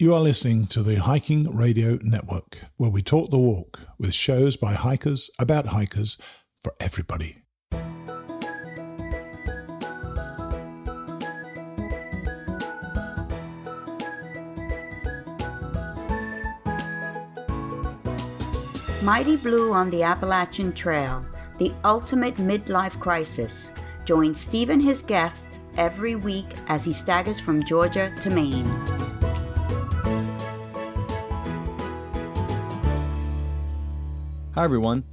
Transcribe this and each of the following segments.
You are listening to the Hiking Radio Network, where we talk the walk with shows by hikers about hikers for everybody. Mighty Blue on the Appalachian Trail, the ultimate midlife crisis. Join Steve and his guests every week as he staggers from Georgia to Maine. Hi everyone,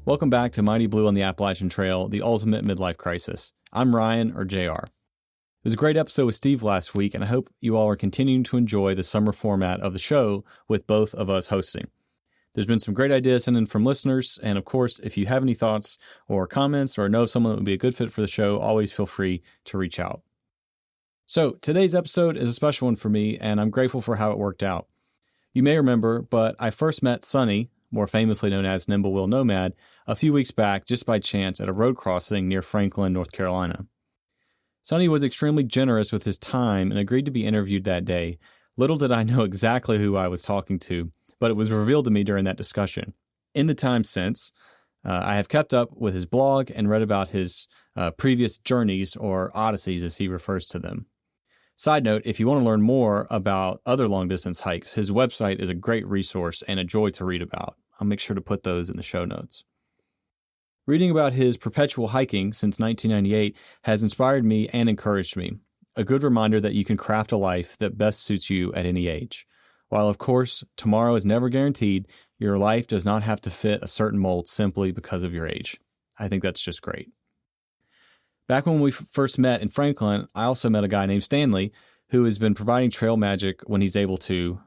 welcome back to Mighty Blue on the Appalachian Trail, the ultimate midlife crisis. I'm Ryan, or JR. It was a great episode with Steve last week, and I hope you all are continuing to enjoy the summer format of the show with both of us hosting. There's been some great ideas sent in from listeners, and of course, if you have any thoughts or comments or know someone that would be a good fit for the show, always feel free to reach out. So, today's episode is a special one for me, and I'm grateful for how it worked out. You may remember, but I first met Sonny, more famously known as Nimblewill Nomad, a few weeks back just by chance at a road crossing near Franklin, North Carolina. Sonny was extremely generous with his time and agreed to be interviewed that day. Little did I know exactly who I was talking to, but it was revealed to me during that discussion. In the time since, I have kept up with his blog and read about his previous journeys, or odysseys as he refers to them. Side note, if you want to learn more about other long-distance hikes, his website is a great resource and a joy to read about. I'll make sure to put those in the show notes. Reading about his perpetual hiking since 1998 has inspired me and encouraged me. A good reminder that you can craft a life that best suits you at any age. While, of course, tomorrow is never guaranteed, your life does not have to fit a certain mold simply because of your age. I think that's just great. Back when we first met in Franklin, I also met a guy named Stanley who has been providing trail magic when he's able to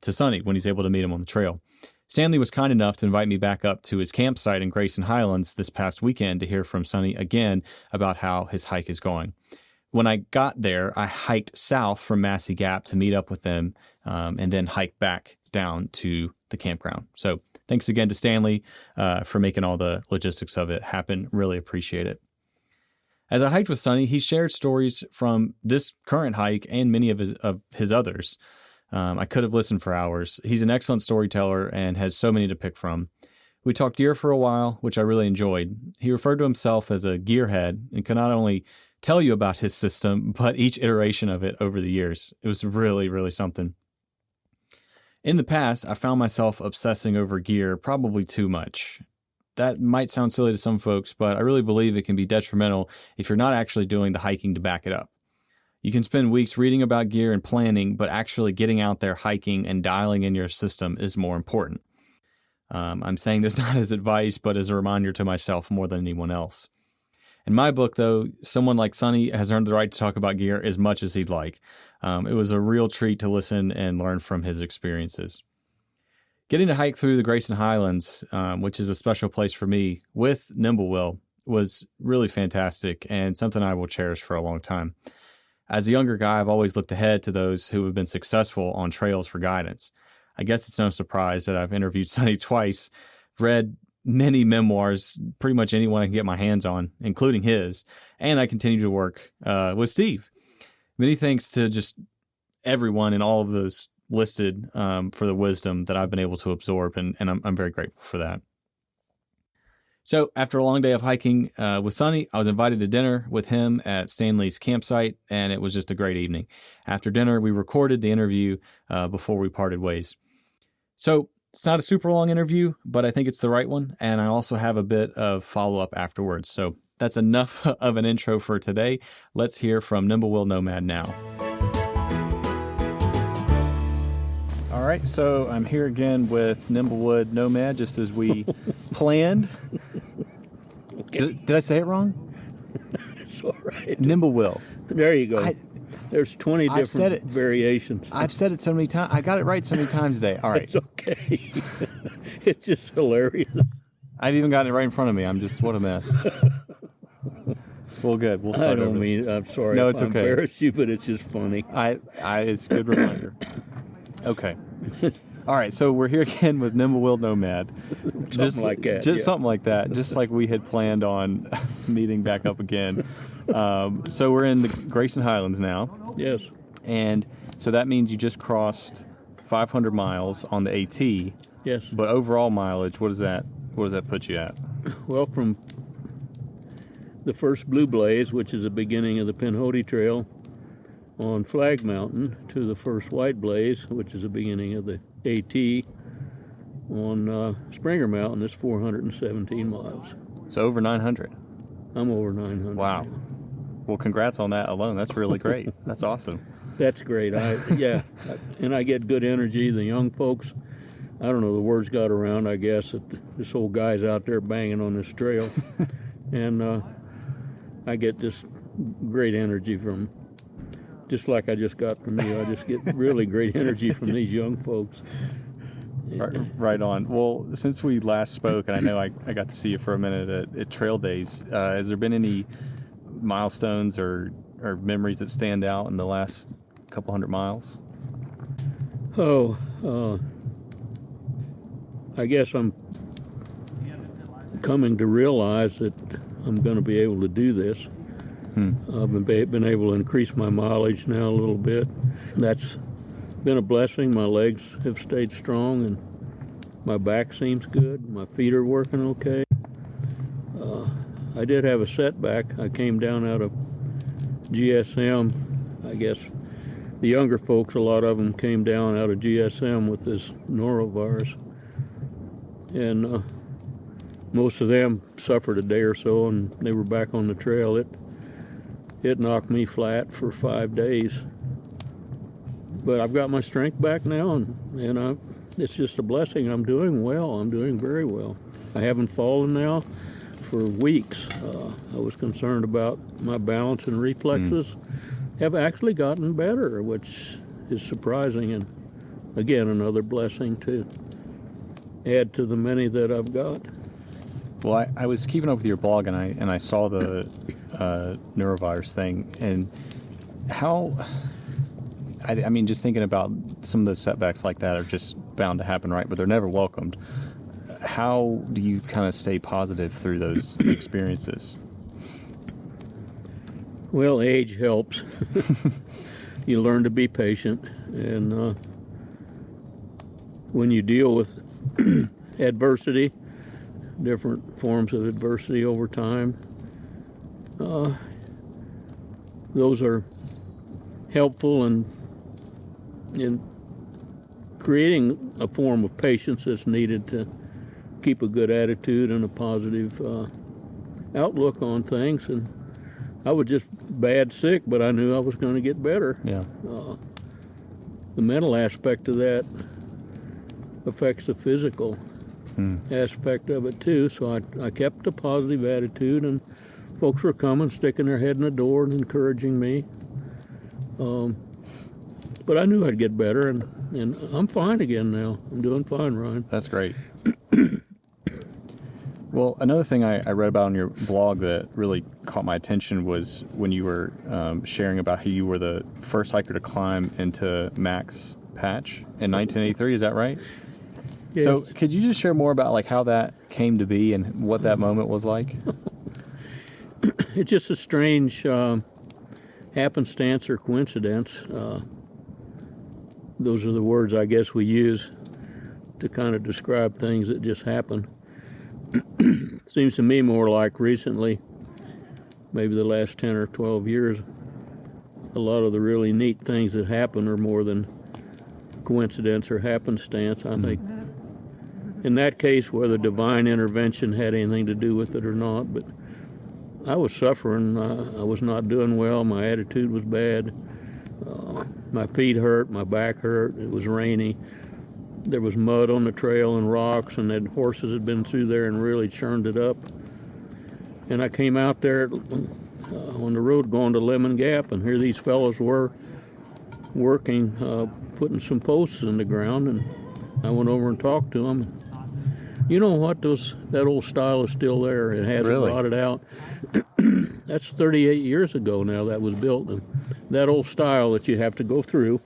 Sonny, when he's able to meet him on the trail. Stanley was kind enough to invite me back up to his campsite in Grayson Highlands this past weekend to hear from Sonny again about how his hike is going. When I got there, I hiked south from Massey Gap to meet up with them and then hiked back down to the campground. So thanks again to Stanley for making all the logistics of it happen. Really appreciate it. As I hiked with Sonny, he shared stories from this current hike and many of his others. I could have listened for hours. He's an excellent storyteller and has so many to pick from. We talked gear for a while, which I really enjoyed. He referred to himself as a gearhead and could not only tell you about his system, but each iteration of it over the years. It was really, really something. In the past, I found myself obsessing over gear probably too much. That might sound silly to some folks, but I really believe it can be detrimental if you're not actually doing the hiking to back it up. You can spend weeks reading about gear and planning, but actually getting out there hiking and dialing in your system is more important. I'm saying this not as advice, but as a reminder to myself more than anyone else. In my book, though, someone like Sonny has earned the right to talk about gear as much as he'd like. It was a real treat to listen and learn from his experiences. Getting to hike through the Grayson Highlands, which is a special place for me, with Nimblewill was really fantastic and something I will cherish for a long time. As a younger guy, I've always looked ahead to those who have been successful on trails for guidance. I guess it's no surprise that I've interviewed Sonny twice, read many memoirs, pretty much anyone I can get my hands on, including his, and I continue to work with Steve. Many thanks to just everyone in all of those listed for the wisdom that I've been able to absorb, and I'm very grateful for that. So after a long day of hiking with Sonny, I was invited to dinner with him at Stanley's campsite, and it was just a great evening. After dinner, we recorded the interview before we parted ways. So it's not a super long interview, but I think it's the right one, and I also have a bit of follow-up afterwards. So that's enough of an intro for today. Let's hear from Nimblewill Nomad now. All right, so I'm here again with Nimblewill Nomad, just as we planned. Okay. Did I say it wrong? It's all right. Nimblewill. There you go. There's 20 different variations. I've said it so many times. I got it right so many times today. All right. It's okay. It's just hilarious. I've even got it right in front of me. What a mess. Well, good. We'll start I don't over. mean, I'm sorry no, if it's I okay. embarrass you, but it's just funny. It's a good reminder. Okay. All right, so we're here again with Nimblewill Nomad. Something like that. Something like that, just like we had planned on meeting back up again. So we're in the Grayson Highlands now. Yes. And so that means you just crossed 500 miles on the AT. Yes. But overall mileage, what does that put you at? Well, from the first Blue Blaze, which is the beginning of the Pinhoti Trail, on Flagg Mountain, to the first White Blaze, which is the beginning of the AT, on Springer Mountain, is 417 miles. So over 900. I'm over 900. Wow. Now. Well, congrats on that alone. That's really great. That's awesome. That's great. And I get good energy. The young folks, I don't know, the word's got around, I guess, that this old guy's out there banging on this trail. And I get just great energy from, just like I just got from you. I just get really great energy from these young folks. Right on. Well, since we last spoke, and I know I got to see you for a minute at Trail Days, has there been any milestones or memories that stand out in the last couple hundred miles? I guess I'm coming to realize that I'm going to be able to do this. I've been able to increase my mileage now a little bit. That's been a blessing. My legs have stayed strong and my back seems good. My feet are working okay. I did have a setback. I came down out of GSM. I guess the younger folks, a lot of them came down out of GSM with this norovirus. And most of them suffered a day or so and they were back on the trail. It knocked me flat for 5 days. But I've got my strength back now, and it's just a blessing. I'm doing well. I'm doing very well. I haven't fallen now for weeks. I was concerned about my balance and reflexes. Have actually gotten better, which is surprising, and again, another blessing to add to the many that I've got. Well, I was keeping up with your blog, and I saw the neurovirus thing, and how... I mean, just thinking about some of those setbacks like that are just bound to happen, right? But they're never welcomed. How do you kind of stay positive through those experiences? Well, age helps. You learn to be patient, and when you deal with adversity, different forms of adversity over time, those are helpful in creating a form of patience that's needed to keep a good attitude and a positive outlook on things. And I was just bad sick, but I knew I was going to get better. Yeah. The mental aspect of that affects the physical aspect of it too. So I kept a positive attitude, and folks were coming, sticking their head in the door and encouraging me. But I knew I'd get better, and I'm fine again now. I'm doing fine, Ryan. That's great. Well, another thing I read about on your blog that really caught my attention was when you were sharing about how you were the first hiker to climb into Mac's Patch in 1983. Is that right? Yes. So could you just share more about like how that came to be and what that moment was like? It's just a strange happenstance or coincidence. Those are the words I guess we use to kind of describe things that just happen. Seems to me more like recently, maybe the last 10 or 12 years, a lot of the really neat things that happen are more than coincidence or happenstance. I think in that case, whether divine intervention had anything to do with it or not, but I was suffering. I was not doing well. My attitude was bad. My feet hurt. My back hurt. It was rainy. There was mud on the trail and rocks, and the horses had been through there and really churned it up. And I came out there on the road going to Lemon Gap, and here these fellows were working, putting some posts in the ground, and I went over and talked to them. You know what? That old style is still there. It hasn't rotted out. That's 38 years ago now that was built. And that old style that you have to go through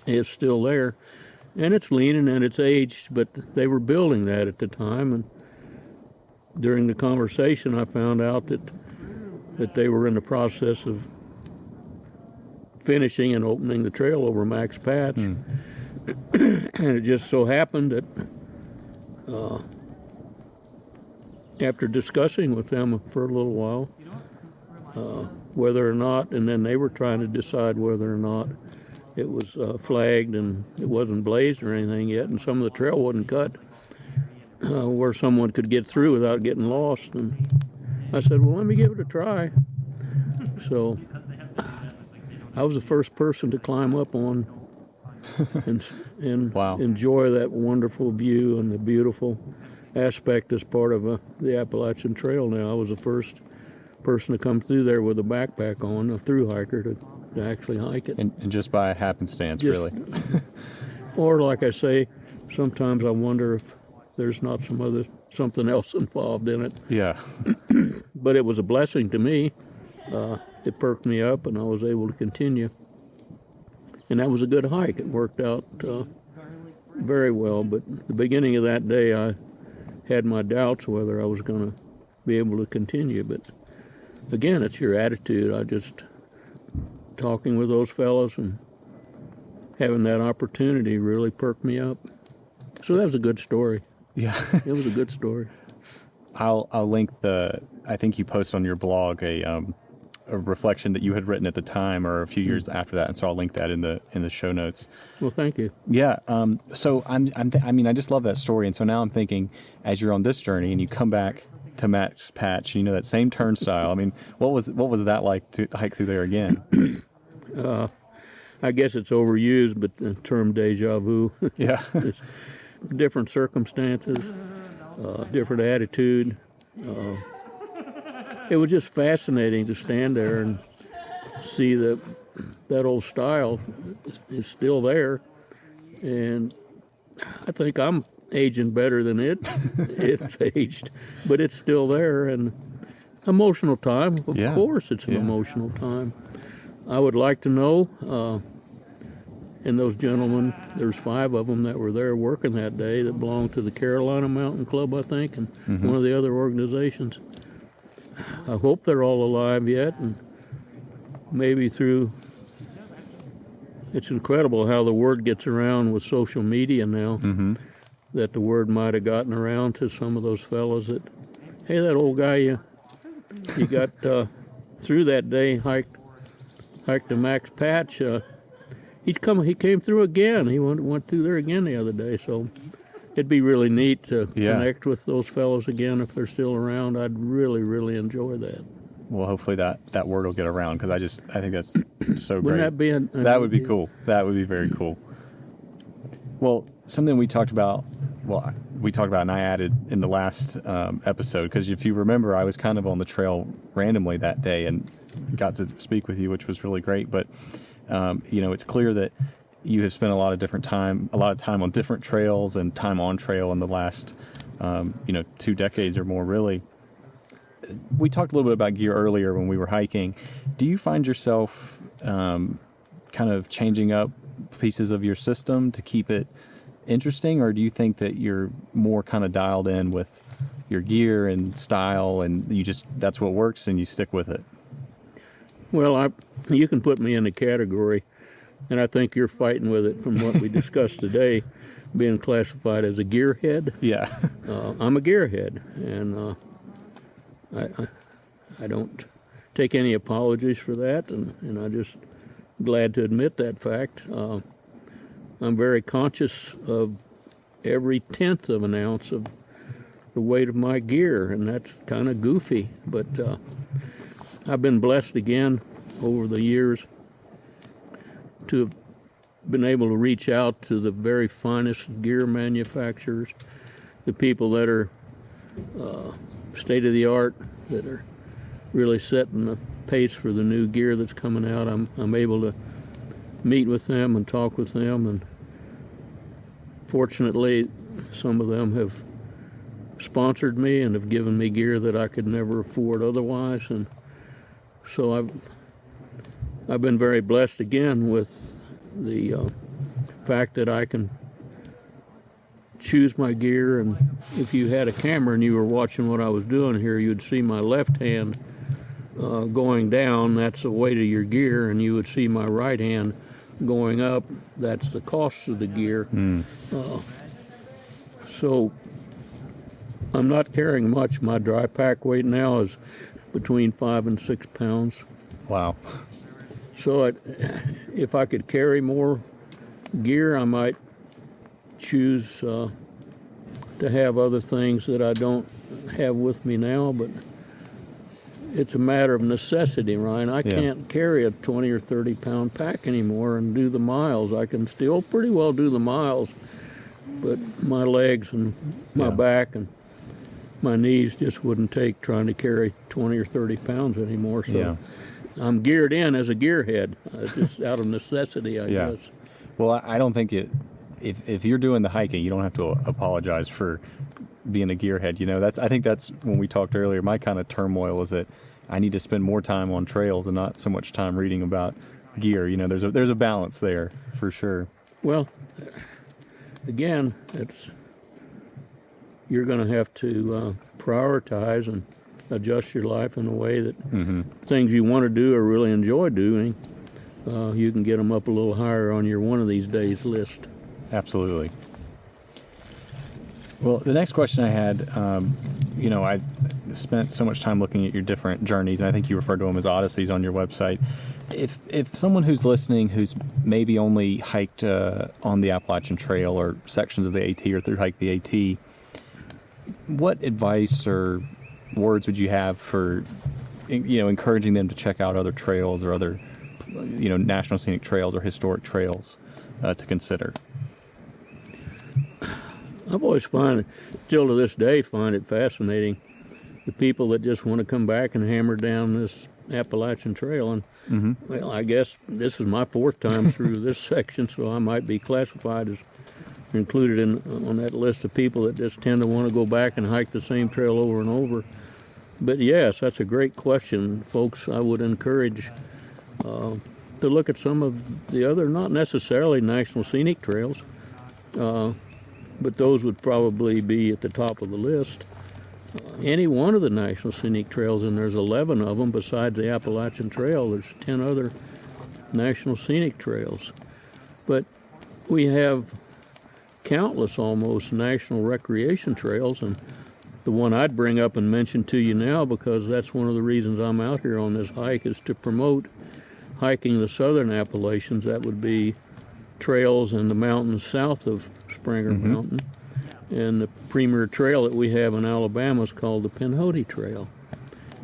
is still there. And it's leaning and it's aged, but they were building that at the time. And during the conversation, I found out that they were in the process of finishing and opening the trail over Mac's Patch. And it just so happened that after discussing with them for a little while, whether or not, and then they were trying to decide whether or not it was flagged and it wasn't blazed or anything yet, and some of the trail wasn't cut where someone could get through without getting lost. And I said, well, let me give it a try. So I was the first person to climb up on and Wow. enjoy that wonderful view and the beautiful aspect as part of the Appalachian Trail. Now, I was the first person to come through there with a backpack on, a thru hiker to actually hike it. And just by happenstance, Just- really. Or like I say, sometimes I wonder if there's not something else involved in it. Yeah. But it was a blessing to me. It perked me up, and I was able to continue. And that was a good hike. It worked out very well. But the beginning of that day, I had my doubts whether I was going to be able to continue. But again, it's your attitude. I just talking with those fellows and having that opportunity really perked me up. So that was a good story. Yeah. It was a good story. I'll link I think you posted on your blog a reflection that you had written at the time or a few years after that, and so I'll link that in the show notes. Well, thank you. Yeah. So I just love that story, and so now I'm thinking, as you're on this journey and you come back to Max Patch, that same turnstile. I mean, what was that like to hike through there again? I guess it's overused, but the term deja vu. Yeah. Different circumstances, different attitude. It was just fascinating to stand there and see that old style is still there, and I think I'm aging better than it's aged, but it's still there. And emotional time, of Yeah. course, it's an emotional time. I would like to know. And those gentlemen, there's 5 of them that were there working that day that belonged to the Carolina Mountain Club, I think, and one of the other organizations. I hope they're all alive yet, and maybe it's incredible how the word gets around with social media now, that the word might have gotten around to some of those fellows that, hey, that old guy you got through that day, hiked the Max Patch, he came through again. He went through there again the other day. So it'd be really neat to connect with those fellows again if they're still around. I'd really, really enjoy that. Well, hopefully that word will get around, because I think that's so great. Wouldn't that be that would be cool. That would be very cool. Well, something we talked about, and I added in the last episode, because if you remember, I was kind of on the trail randomly that day and got to speak with you, which was really great. But it's clear that you have spent a lot of time on different trails and time on trail in the last, 2 decades or more, really. We talked a little bit about gear earlier when we were hiking. Do you find yourself kind of changing up pieces of your system to keep it interesting, or do you think that you're more kind of dialed in with your gear and style, and that's what works and you stick with it? Well, you can put me in the category, and I think you're fighting with it from what we discussed today, being classified as a gearhead. Yeah. I'm a gearhead, and I don't take any apologies for that, and I'm just glad to admit that fact. I'm very conscious of every 1/10 of an ounce of the weight of my gear, and that's kind of goofy, but I've been blessed again over the years to have been able to reach out to the very finest gear manufacturers, the people that are state of the art, that are really setting the pace for the new gear that's coming out. I'm able to meet with them and talk with them, and fortunately some of them have sponsored me and have given me gear that I could never afford otherwise, and so I've been very blessed again with the fact that I can choose my gear. And if you had a camera and you were watching what I was doing here, you'd see my left hand going down. That's the weight of your gear, and you would see my right hand going up, that's the cost of the gear. So I'm not carrying much. My dry pack weight now is between 5 and 6 pounds. Wow. So if I could carry more gear, I might choose to have other things that I don't have with me now, but it's a matter of necessity, Ryan. I can't carry a 20 or 30 pound pack anymore and do the miles. I can still pretty well do the miles, but my legs and my back and my knees just wouldn't take trying to carry 20 or 30 pounds anymore. So I'm geared in as a gearhead, just out of necessity, I guess. Well, I don't think if you're doing the hiking, you don't have to apologize for being a gearhead. You know, I think that's when we talked earlier, my kind of turmoil is that I need to spend more time on trails and not so much time reading about gear. You know, there's a balance there for sure. Well, again, you're going to have to prioritize and adjust your life in a way that things you want to do or really enjoy doing, you can get them up a little higher on your one of these days list. Absolutely. Well, the next question I had, you know, I spent so much time looking at your different journeys, and I think you refer to them as odysseys on your website. If someone who's listening who's maybe only hiked on the Appalachian Trail or sections of the AT or thru-hiked the AT, what advice or words would you have for, you know, encouraging them to check out other trails or other, you know, national scenic trails or historic trails to consider? I've always still to this day, find it fascinating, the people that just want to come back and hammer down this Appalachian Trail. And, well, I guess this is my 4th time through this section, so I might be classified as included on that list of people that just tend to want to go back and hike the same trail over and over. But yes, that's a great question, folks. I would encourage to look at some of the other, not necessarily national scenic trails, but those would probably be at the top of the list. Any one of the national scenic trails, and there's 11 of them besides the Appalachian Trail, there's 10 other national scenic trails. But we have countless almost national recreation trails, and the one I'd bring up and mention to you now, because that's one of the reasons I'm out here on this hike, is to promote hiking the southern Appalachians. That would be trails in the mountains south of Springer Mountain. And the premier trail that we have in Alabama is called the Pinhoti Trail.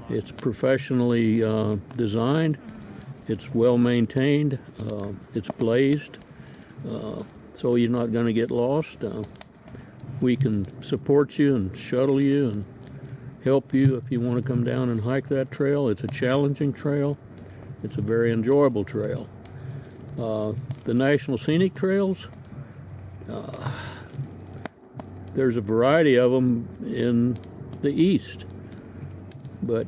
It's professionally designed, it's well maintained, it's blazed, so you're not going to get lost. We can support you and shuttle you and help you if you want to come down and hike that trail. It's a challenging trail. It's a very enjoyable trail. The National Scenic Trails, there's a variety of them in the east, but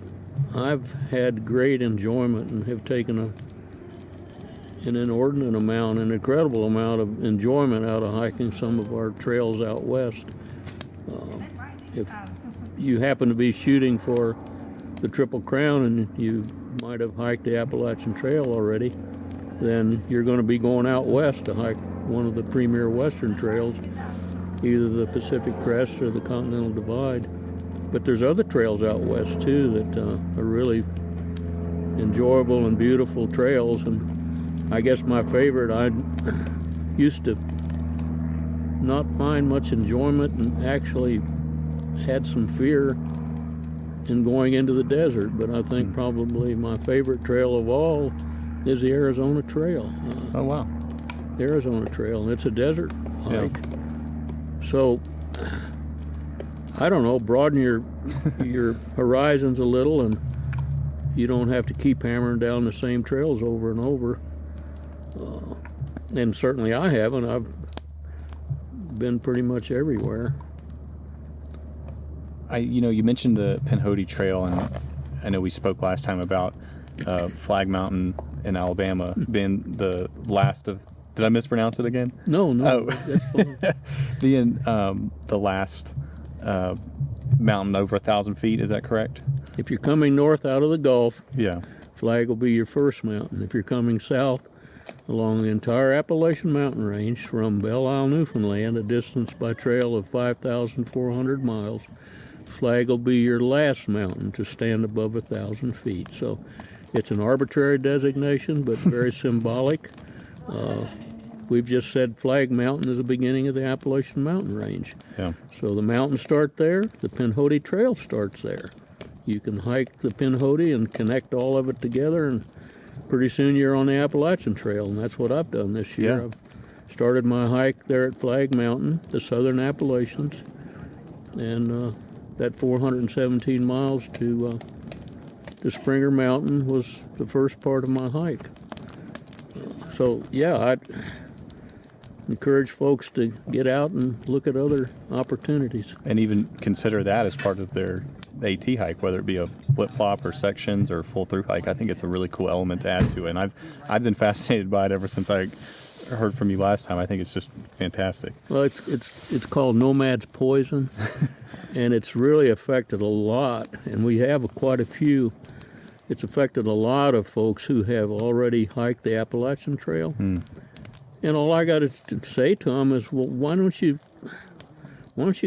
I've had great enjoyment and have taken an inordinate amount, an incredible amount of enjoyment out of hiking some of our trails out west. If you happen to be shooting for the Triple Crown and you might have hiked the Appalachian Trail already, then you're going to be going out west to hike one of the premier western trails, either the Pacific Crest or the Continental Divide. But there's other trails out west too that are really enjoyable and beautiful trails. And I guess my favorite, I used to not find much enjoyment and actually had some fear in going into the desert. But I think probably my favorite trail of all is the Arizona Trail. Oh, wow. The Arizona Trail, and it's a desert hike. Yeah. So, I don't know, broaden your horizons a little, and you don't have to keep hammering down the same trails over and over. And certainly I haven't. I've been pretty much everywhere. You mentioned the Pinhoti Trail, and I know we spoke last time about Flagg Mountain in Alabama being the last of. Did I mispronounce it again? No, Oh. That's fine. Being the last mountain over 1,000 feet, is that correct? If you're coming north out of the Gulf, Yeah. Flagg will be your first mountain. If you're coming south along the entire Appalachian Mountain Range from Belle Isle, Newfoundland, a distance by trail of 5,400 miles. Flagg will be your last mountain to stand above 1,000 feet. So it's an arbitrary designation, but very symbolic. We've just said Flagg Mountain is the beginning of the Appalachian Mountain Range. Yeah. So the mountains start there. The Pinhoti Trail starts there. You can hike the Pinhoti and connect all of it together, and pretty soon you're on the Appalachian Trail, and that's what I've done this year. Yeah. I've started my hike there at Flagg Mountain, the Southern Appalachians, and that 417 miles to Springer Mountain was the first part of my hike. So, yeah, I'd encourage folks to get out and look at other opportunities. And even consider that as part of their AT hike, whether it be a flip-flop or sections or full through hike. I think it's a really cool element to add to it. And I've been fascinated by it ever since I heard from you last time. I think it's just fantastic. Well, it's called Nomad's Poison, and it's really affected a lot, and we have quite a few. It's affected a lot of folks who have already hiked the Appalachian Trail. And all I got to say to them is, well, why don't you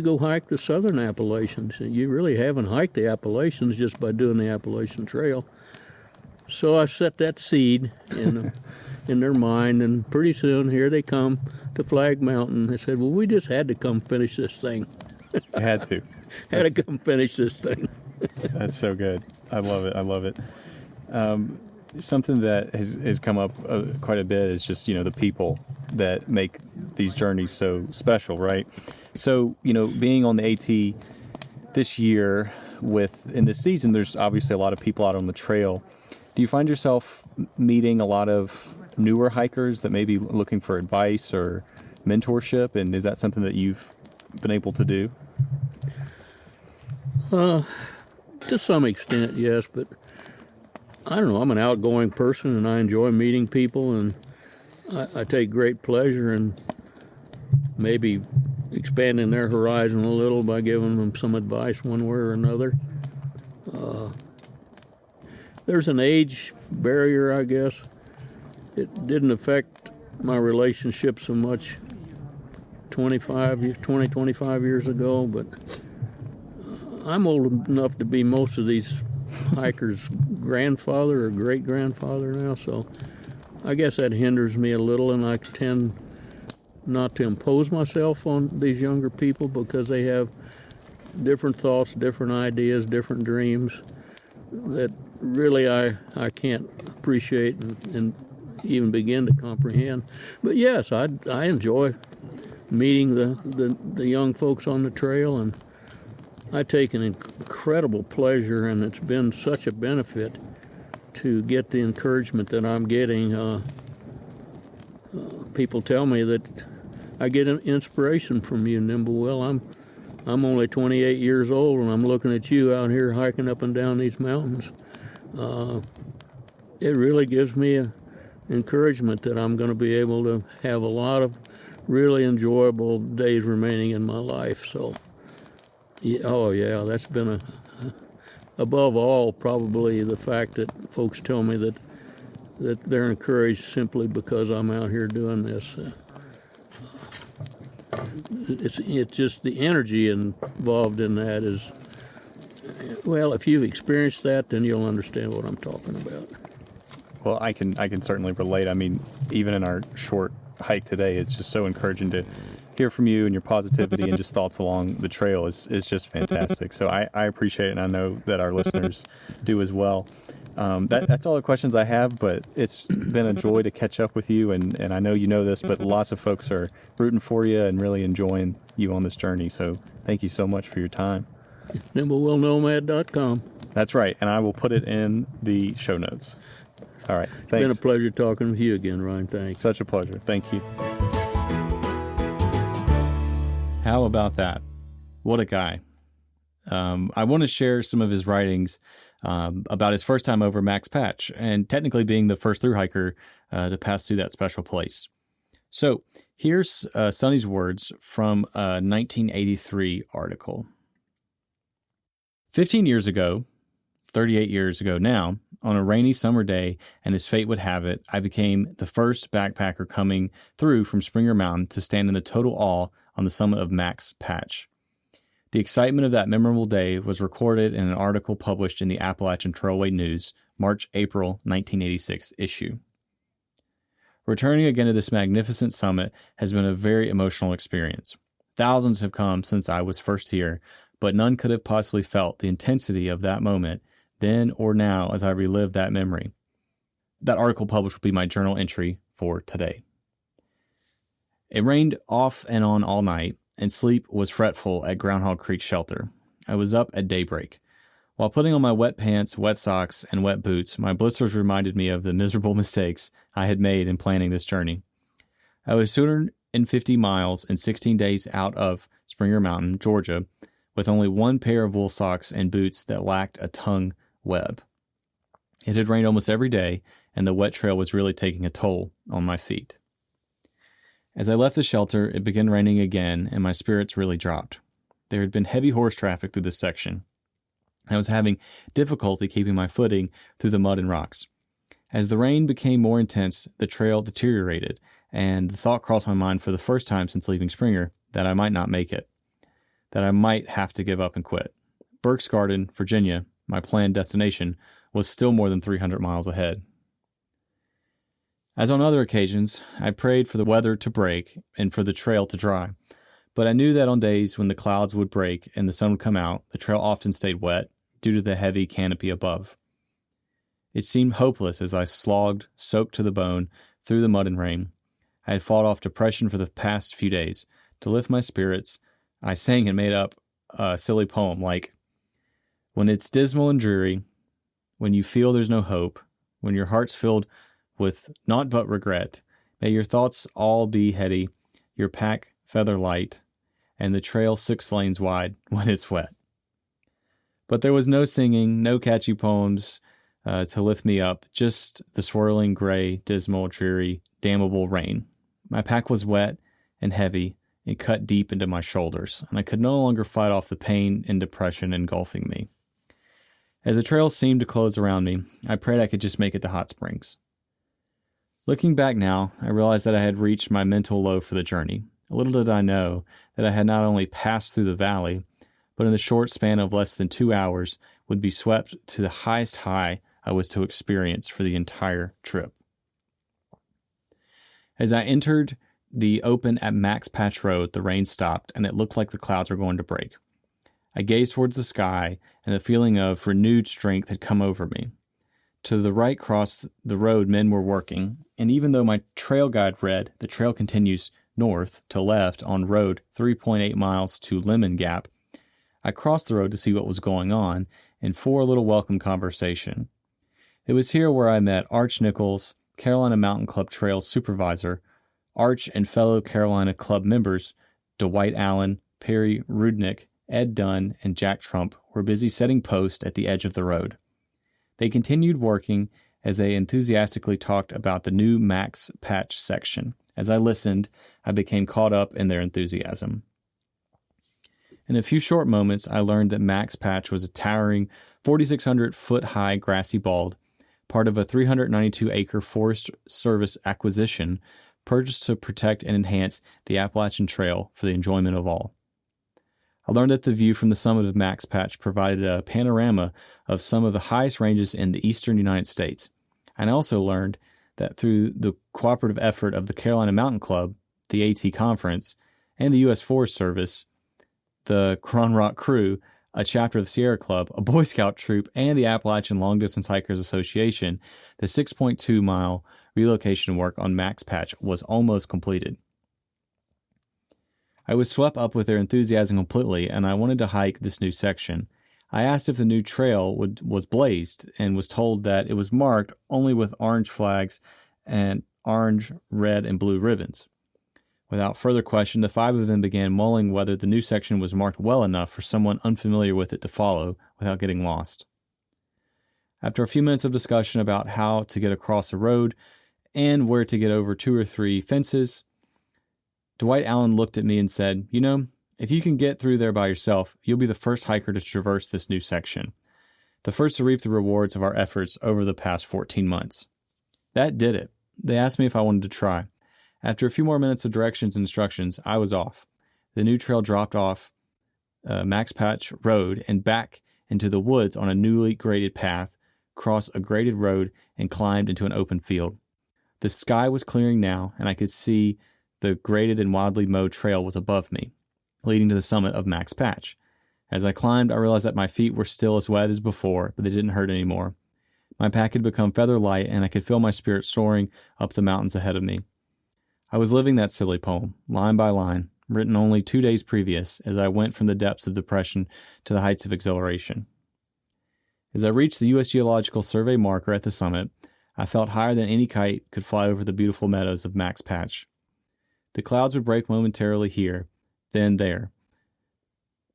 go hike the Southern Appalachians? You really haven't hiked the Appalachians just by doing the Appalachian Trail. So I set that seed in their mind, and pretty soon here they come to Flagg Mountain. They said, well, we just had to come finish this thing. I had to. Had to come finish this thing. That's so good. I love it. I love it. Something that has come up quite a bit is just, the people that make these journeys so special, right? So, being on the AT this year in this season, there's obviously a lot of people out on the trail. Do you find yourself meeting a lot of newer hikers that may be looking for advice or mentorship? And is that something that you've been able to do? To some extent, yes, but I don't know. I'm an outgoing person, and I enjoy meeting people, and I take great pleasure in maybe expanding their horizon a little by giving them some advice one way or another. There's an age barrier, I guess. It didn't affect my relationship so much 25 years ago, but I'm old enough to be most of these hikers' grandfather or great-grandfather now, so I guess that hinders me a little, and I tend not to impose myself on these younger people because they have different thoughts, different ideas, different dreams that really I can't appreciate and even begin to comprehend. But yes, I enjoy meeting the young folks on the trail, and I take an incredible pleasure, and it's been such a benefit to get the encouragement that I'm getting. People tell me that I get an inspiration from you, Nimblewill. I'm only 28 years old, and I'm looking at you out here hiking up and down these mountains. It really gives me encouragement that I'm going to be able to have a lot of really enjoyable days remaining in my life. So, yeah, that's been above all probably the fact that folks tell me that they're encouraged simply because I'm out here doing this. It's just the energy involved in that is, well, if you've experienced that, then you'll understand what I'm talking about. Well, I can certainly relate. I mean, even in our short hike today, it's just so encouraging to hear from you, and your positivity and just thoughts along the trail is just fantastic. So I appreciate it, and I know that our listeners do as well. That's all the questions I have, but it's been a joy to catch up with you, and I know you know this, but lots of folks are rooting for you and really enjoying you on this journey. So thank you so much for your time. Nimblewillnomad.com. That's right, and I will put it in the show notes. All right, thanks. It's been a pleasure talking with you again, Ryan. Thanks. Such a pleasure. Thank you. How about that? What a guy. I want to share some of his writings about his first time over Max Patch, and technically being the first thru hiker to pass through that special place. So here's Sonny's words from a 1983 article. 15 years ago, 38 years ago now, on a rainy summer day, and as fate would have it, I became the first backpacker coming through from Springer Mountain to stand in the total awe on the summit of Max Patch. The excitement of that memorable day was recorded in an article published in the Appalachian Trailway News, March-April 1986 issue. Returning again to this magnificent summit has been a very emotional experience. Thousands have come since I was first here, but none could have possibly felt the intensity of that moment then or now as I relive that memory. That article published will be my journal entry for today. It rained off and on all night, and sleep was fretful at Groundhog Creek Shelter. I was up at daybreak. While putting on my wet pants, wet socks, and wet boots, my blisters reminded me of the miserable mistakes I had made in planning this journey. I was 250 miles and 16 days out of Springer Mountain, Georgia, with only one pair of wool socks and boots that lacked a tongue web. It had rained almost every day, and the wet trail was really taking a toll on my feet. As I left the shelter, it began raining again, and my spirits really dropped. There had been heavy horse traffic through this section. I was having difficulty keeping my footing through the mud and rocks. As the rain became more intense, the trail deteriorated, and the thought crossed my mind for the first time since leaving Springer that I might not make it, that I might have to give up and quit. Burke's Garden, Virginia, my planned destination, was still more than 300 miles ahead. As on other occasions, I prayed for the weather to break and for the trail to dry, but I knew that on days when the clouds would break and the sun would come out, the trail often stayed wet due to the heavy canopy above. It seemed hopeless as I slogged, soaked to the bone, through the mud and rain. I had fought off depression for the past few days. To lift my spirits, I sang and made up a silly poem like, "When it's dismal and dreary, when you feel there's no hope, when your heart's filled with naught but regret, may your thoughts all be heady, your pack feather light, and the trail 6 lanes wide when it's wet." But there was no singing, no catchy poems to lift me up, just the swirling, gray, dismal, dreary, damnable rain. My pack was wet and heavy and cut deep into my shoulders, and I could no longer fight off the pain and depression engulfing me. As the trail seemed to close around me, I prayed I could just make it to Hot Springs. Looking back now, I realized that I had reached my mental low for the journey. Little did I know that I had not only passed through the valley, but in the short span of less than 2 hours would be swept to the highest high I was to experience for the entire trip. As I entered the open at Max Patch Road, the rain stopped, and it looked like the clouds were going to break. I gazed towards the sky, and a feeling of renewed strength had come over me. To the right across the road, men were working, and even though my trail guide read, the trail continues north to left on road 3.8 miles to Lemon Gap, I crossed the road to see what was going on and for a little welcome conversation. It was here where I met Arch Nichols, Carolina Mountain Club Trails supervisor. Arch and fellow Carolina Club members Dwight Allen, Perry Rudnick, Ed Dunn, and Jack Trump were busy setting posts at the edge of the road. They continued working as they enthusiastically talked about the new Max Patch section. As I listened, I became caught up in their enthusiasm. In a few short moments, I learned that Max Patch was a towering 4,600-foot-high grassy bald, part of a 392-acre Forest Service acquisition purchased to protect and enhance the Appalachian Trail for the enjoyment of all. I learned that the view from the summit of Max Patch provided a panorama of some of the highest ranges in the eastern United States. And I also learned that through the cooperative effort of the Carolina Mountain Club, the AT Conference, and the U.S. Forest Service, the Cron Rock Crew, a chapter of the Sierra Club, a Boy Scout troop, and the Appalachian Long Distance Hikers Association, the 6.2-mile relocation work on Max Patch was almost completed. I was swept up with their enthusiasm completely, and I wanted to hike this new section. I asked if the new trail was blazed, and was told that it was marked only with orange flags and orange, red, and blue ribbons. Without further question, the 5 of them began mulling whether the new section was marked well enough for someone unfamiliar with it to follow without getting lost. After a few minutes of discussion about how to get across the road and where to get over 2 or 3 fences, Dwight Allen looked at me and said, "You know, if you can get through there by yourself, you'll be the first hiker to traverse this new section. the first to reap the rewards of our efforts over the past 14 months. That did it. They asked me if I wanted to try. After a few more minutes of directions and instructions, I was off. The new trail dropped off Max Patch Road and back into the woods on a newly graded path, crossed a graded road, and climbed into an open field. The sky was clearing now, and I could see the graded and wildly mowed trail was above me, leading to the summit of Max Patch. As I climbed, I realized that my feet were still as wet as before, but they didn't hurt anymore. My pack had become feather light, and I could feel my spirit soaring up the mountains ahead of me. I was living that silly poem, line by line, written only 2 days previous, as I went from the depths of depression to the heights of exhilaration. As I reached the U.S. Geological Survey marker at the summit, I felt higher than any kite could fly over the beautiful meadows of Max Patch. The clouds would break momentarily here, then there.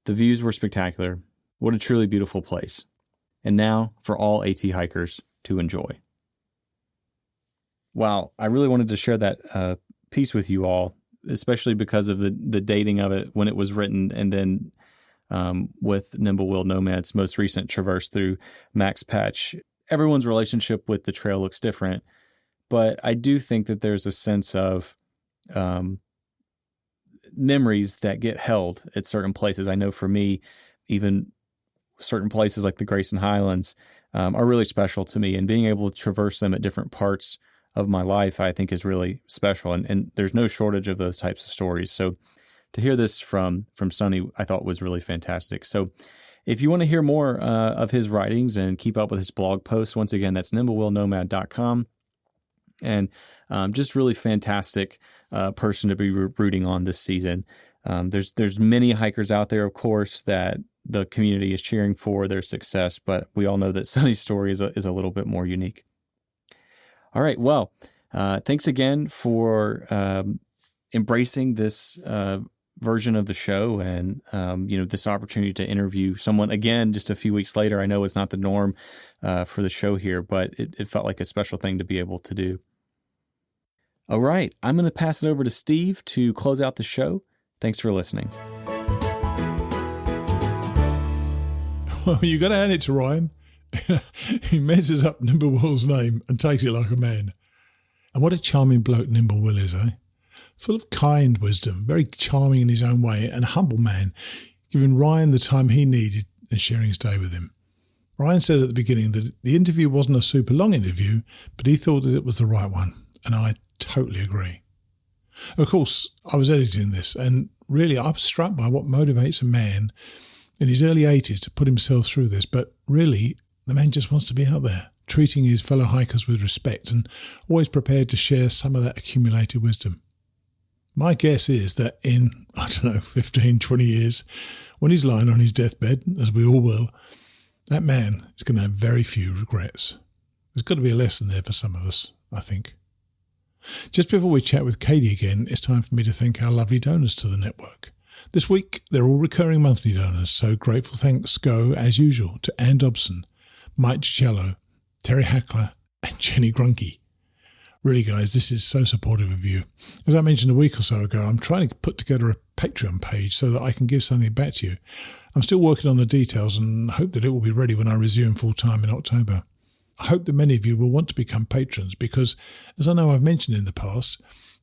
The views were spectacular. What a truly beautiful place. And now for all AT hikers to enjoy. Wow, I really wanted to share that piece with you all, especially because of the dating of it when it was written, and then with Nimblewill Nomad's most recent traverse through Max Patch. Everyone's relationship with the trail looks different, but I do think that there's a sense of memories that get held at certain places. I know for me, even certain places like the Grayson Highlands are really special to me, and being able to traverse them at different parts of my life, I think, is really special. And there's no shortage of those types of stories. So to hear this from Sonny, I thought was really fantastic. So if you want to hear more of his writings and keep up with his blog posts, once again, that's nimblewillnomad.com. And just really fantastic person to be rooting on this season. There's many hikers out there, of course, that the community is cheering for their success, but we all know that Sonny's story is a little bit more unique. All right, well, thanks again for embracing this version of the show, and this opportunity to interview someone again just a few weeks later. I know it's not the norm for the show here, but it felt like a special thing to be able to do. All right, I'm going to pass it over to Steve to close out the show. Thanks for listening. Well, you got to hand it to Ryan. He messes up Nimblewill's name and takes it like a man. And what a charming bloke Nimblewill is, eh? Full of kind wisdom, very charming in his own way, and a humble man, giving Ryan the time he needed and sharing his day with him. Ryan said at the beginning that the interview wasn't a super long interview, but he thought that it was the right one, and I totally agree. Of course, I was editing this, and really I was struck by what motivates a man in his early 80s to put himself through this, but really the man just wants to be out there, treating his fellow hikers with respect and always prepared to share some of that accumulated wisdom. My guess is that in, 15, 20 years, when he's lying on his deathbed, as we all will, that man is going to have very few regrets. There's got to be a lesson there for some of us, I think. Just before we chat with Katie again, it's time for me to thank our lovely donors to the network. This week, they're all recurring monthly donors, so grateful thanks go, as usual, to Ann Dobson, Mike Gicello, Terry Hackler, and Jenny Grunke. Really, guys, this is so supportive of you. As I mentioned a week or so ago, I'm trying to put together a Patreon page so that I can give something back to you. I'm still working on the details and hope that it will be ready when I resume full-time in October. I hope that many of you will want to become patrons because, as I know I've mentioned in the past,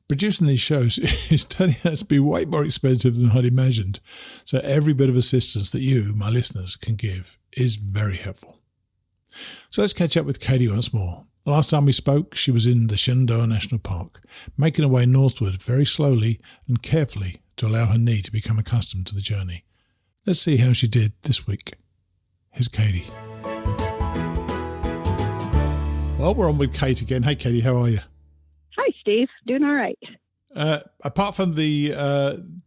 producing these shows is turning out to be way more expensive than I'd imagined. So every bit of assistance that you, my listeners, can give is very helpful. So let's catch up with Katie once more. Last time we spoke, she was in the Shenandoah National Park, making her way northward very slowly and carefully to allow her knee to become accustomed to the journey. Let's see how she did this week. Here's Katie. Well, we're on with Kate again. Hey, Katie, how are you? Hi, Steve. Doing all right. Apart from the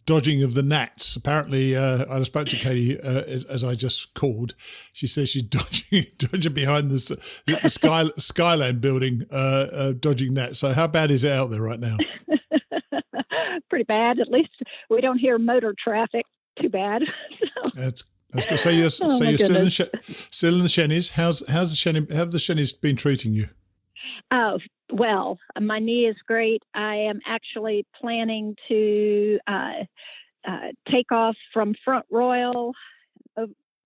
dodging of the gnats, apparently I spoke to Katie as I just called. She says she's dodging behind the Skyland building, dodging gnats. So how bad is it out there right now? Pretty bad. At least we don't hear motor traffic too bad. That's good. So you're still in the Shennies. How have the Shennies been treating you? Oh, well, my knee is great. I am actually planning to take off from Front Royal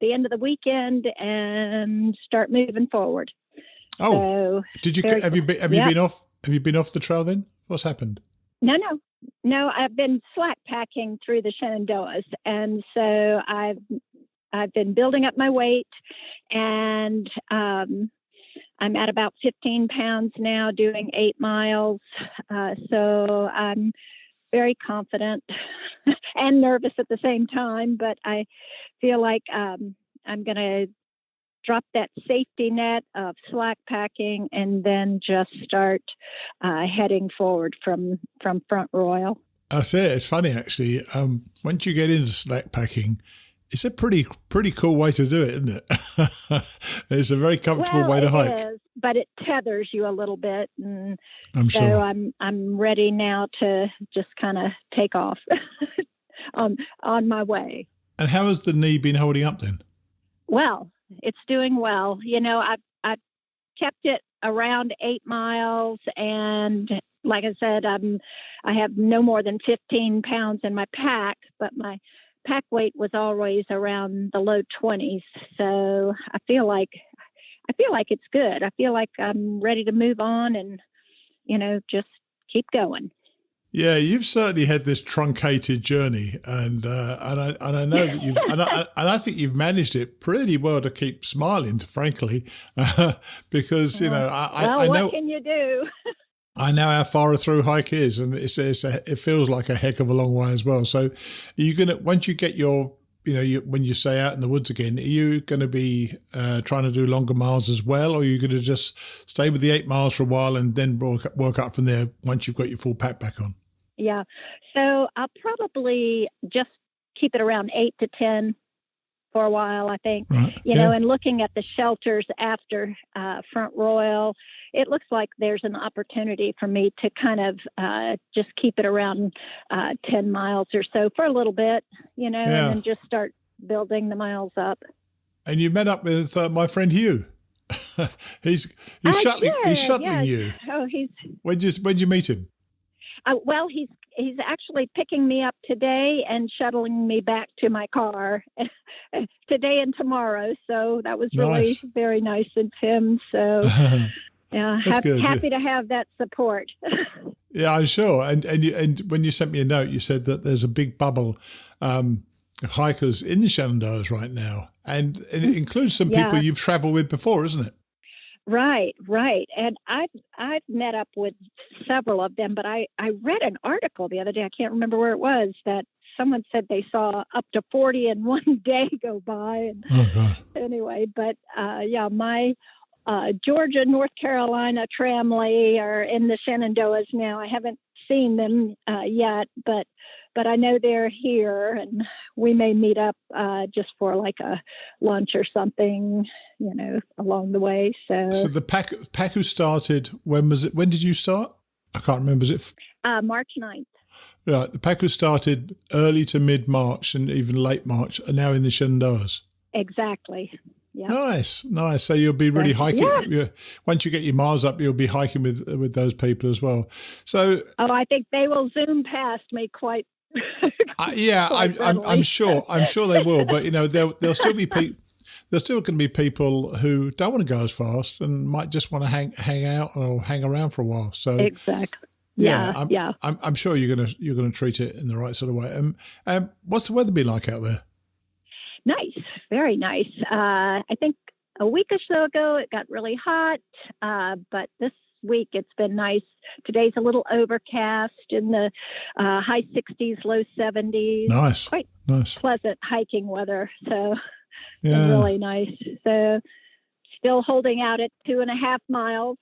the end of the weekend and start moving forward. Oh, so did you? Have you been off? Have you been off the trail then? What's happened? No. I've been slack packing through the Shenandoahs, and so I've been building up my weight, and I'm at about 15 pounds now, doing 8 miles. So I'm very confident and nervous at the same time, but I feel like I'm going to drop that safety net of slack packing and then just start heading forward from Front Royal. I say it's funny actually. Once you get into slack packing, it's a pretty cool way to do it, isn't it? It's a very comfortable way to hike. It is, but it tethers you a little bit, and I'm so sure. I'm ready now to just kind of take off on my way. And how has the knee been holding up then? Well, it's doing well. I've kept it around 8 miles, and like I said, I have no more than 15 pounds in my pack, but my pack weight was always around the low 20s. So I feel like it's good. I feel like I'm ready to move on and, just keep going. Yeah, you've certainly had this truncated journey, and I know that you've and I think you've managed it pretty well to keep smiling, frankly, because I know what can you do? I know how far a through hike is, and it feels like a heck of a long way as well. So, are you gonna once you get your when you stay out in the woods again, are you going to be trying to do longer miles as well, or are you going to just stay with the 8 miles for a while and then work up from there once you've got your full pack back on? Yeah. So I'll probably just keep it around 8 to 10 for a while, I think. Right. And looking at the shelters after Front Royal, it looks like there's an opportunity for me to kind of just keep it around 10 miles or so for a little bit, and then just start building the miles up. And you met up with my friend Hugh. he's shuttling you. Oh, When'd you meet him? Well, he's actually picking me up today and shuttling me back to my car today and tomorrow. So that was really very nice of him. So yeah, happy to have that support. Yeah, I'm sure. And when you sent me a note, you said that there's a big bubble of hikers in the Shenandoahs right now, and it includes some people you've traveled with before, isn't it? Right. And I've met up with several of them, but I read an article the other day, I can't remember where it was, that someone said they saw up to 40 in one day go by. And oh, God. Anyway, but my Georgia, North Carolina tramley are in the Shenandoahs now. I haven't seen them yet, but I know they're here, and we may meet up just for like a lunch or something, along the way. So the pack who started, when was it? When did you start? I can't remember. Was it March 9th? Right. The pack who started early to mid-March and even late March are now in the Shenandoahs. Exactly. Yeah. Nice. So you'll be really hiking. Yeah. Once you get your miles up, you'll be hiking with those people as well. So. Oh, I think they will zoom past me quite. I'm sure they will. But there'll still be people. There's still going to be people who don't want to go as fast and might just want to hang out or hang around for a while. So exactly. I'm sure you're gonna treat it in the right sort of way. What's the weather been like out there? Nice, very nice. I think a week or so ago it got really hot, but this week it's been nice. Today's a little overcast in the high 60s, low 70s. Nice, quite nice, pleasant hiking weather. So it's really nice. So still holding out at 2.5 miles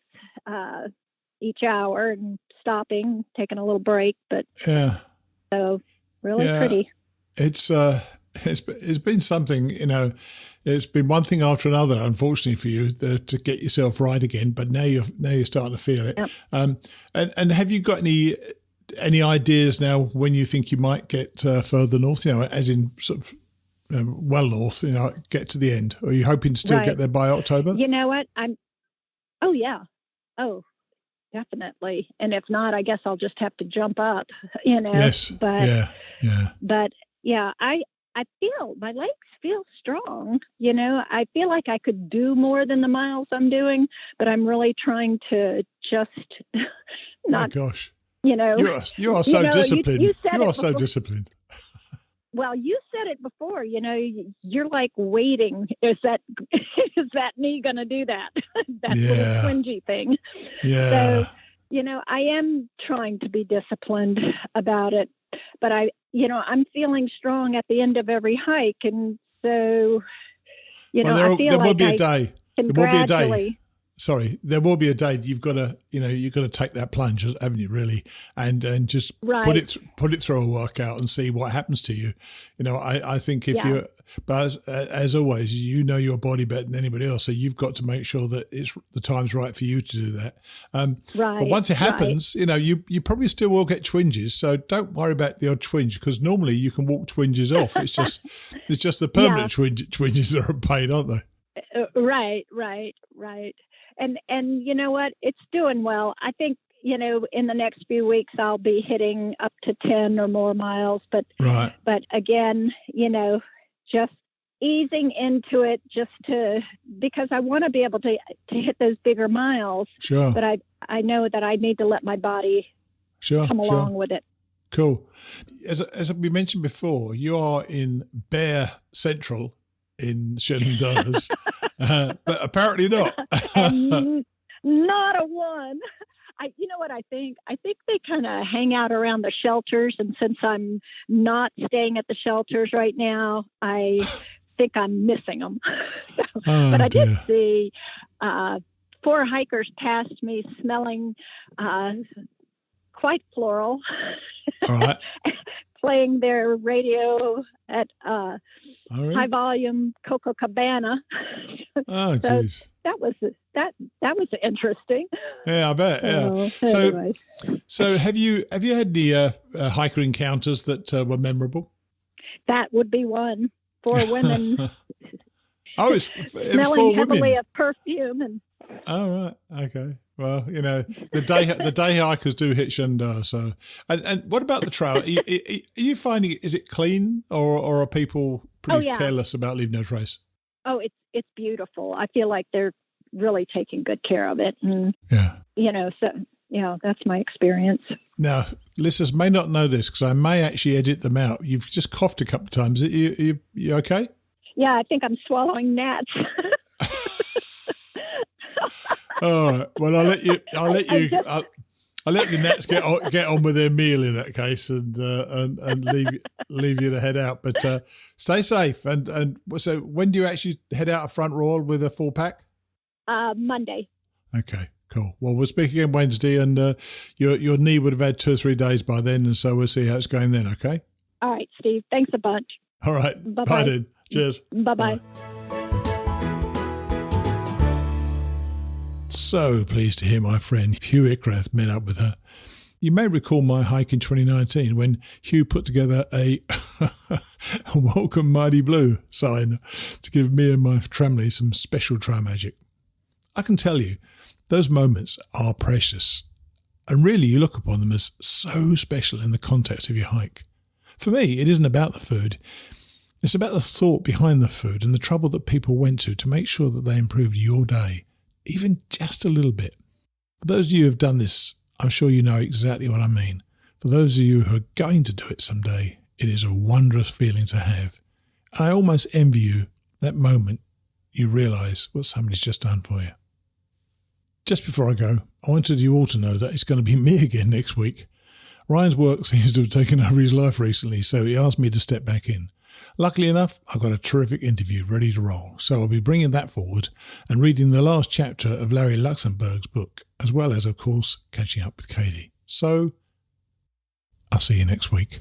each hour and stopping, taking a little break, but so really pretty. It's been something, it's been one thing after another, unfortunately for you, to get yourself right again. But now you're starting to feel it. Yep. And have you got any ideas now when you think you might get further north? As in sort of well north. Get to the end. Or are you hoping to still get there by October? You know what? Definitely. And if not, I guess I'll just have to jump up. Yes. But yeah. But yeah, my legs feel strong. I feel like I could do more than the miles I'm doing, but I'm really trying to just not. My gosh. You are so disciplined. You said you it are so before. disciplined. Well, you said it before, you're like waiting. Is that knee going to do that? That little twingy thing. Yeah. So, I am trying to be disciplined about it, but I'm feeling strong at the end of every hike. And so, I feel there like will be a day. There will be a day. Sorry, there will be a day you've got to, take that plunge, haven't you? Really, and just put it through a workout and see what happens to you. I think if you, but as always, your body better than anybody else, so you've got to make sure that the time's right for you to do that. But once it happens, you probably still will get twinges, so don't worry about the odd twinge, because normally you can walk twinges off. It's just the permanent twinges that are a pain, aren't they? Right. And you know what? It's doing well. I think, in the next few weeks, I'll be hitting up to 10 or more miles. But again, just easing into it because I want to be able to hit those bigger miles. Sure. But I know that I need to let my body come along with it. Cool. As we mentioned before, you are in Bear Central in Shenandoah. But apparently not. Not a one. You know what I think? I think they kind of hang out around the shelters. And since I'm not staying at the shelters right now, I think I'm missing them. But I did see 4 hikers past me smelling quite floral. All right. Playing their radio at high volume Copacabana. Oh, jeez. That was interesting. Yeah, I bet. Yeah. So have you had any hiker encounters that were memorable? That would be one. 4 women. It was smelling heavily of perfume and. Oh, right. Okay. Well, the day hikers do hit Shenandoah. So, and what about the trail? Are you finding is it clean, or are people pretty careless about leaving no trace? Oh, it's beautiful. I feel like they're really taking good care of it, and that's my experience. Now, listeners may not know this because I may actually edit them out. You've just coughed a couple of times. You okay? Yeah, I think I'm swallowing gnats. All right. Well, I'll let the gnats get on with their meal in that case, and leave you to head out. But stay safe. And so, when do you actually head out a front roll with a full pack? Monday. Okay. Cool. Well, we'll speak again Wednesday, and your knee would have had 2 or 3 days by then, and so we'll see how it's going then. Okay. All right, Steve. Thanks a bunch. All right. Bye-bye. Bye then. Cheers. Bye-bye. So pleased to hear my friend Hugh Ickrath met up with her. You may recall my hike in 2019 when Hugh put together a Welcome Mighty Blue sign to give me and my family some special trail magic. I can tell you, those moments are precious, and really you look upon them as so special in the context of your hike. For me, it isn't about the food. It's about the thought behind the food and the trouble that people went to make sure that they improved your day, even just a little bit. For those of you who have done this, I'm sure you know exactly what I mean. For those of you who are going to do it someday, it is a wondrous feeling to have. And I almost envy you that moment you realise what somebody's just done for you. Just before I go, I wanted you all to know that it's going to be me again next week. Ryan's work seems to have taken over his life recently, so he asked me to step back in. Luckily enough, I've got a terrific interview ready to roll, so I'll be bringing that forward and reading the last chapter of Larry Luxemburg's book, as well as, of course, catching up with Katie. So, I'll see you next week.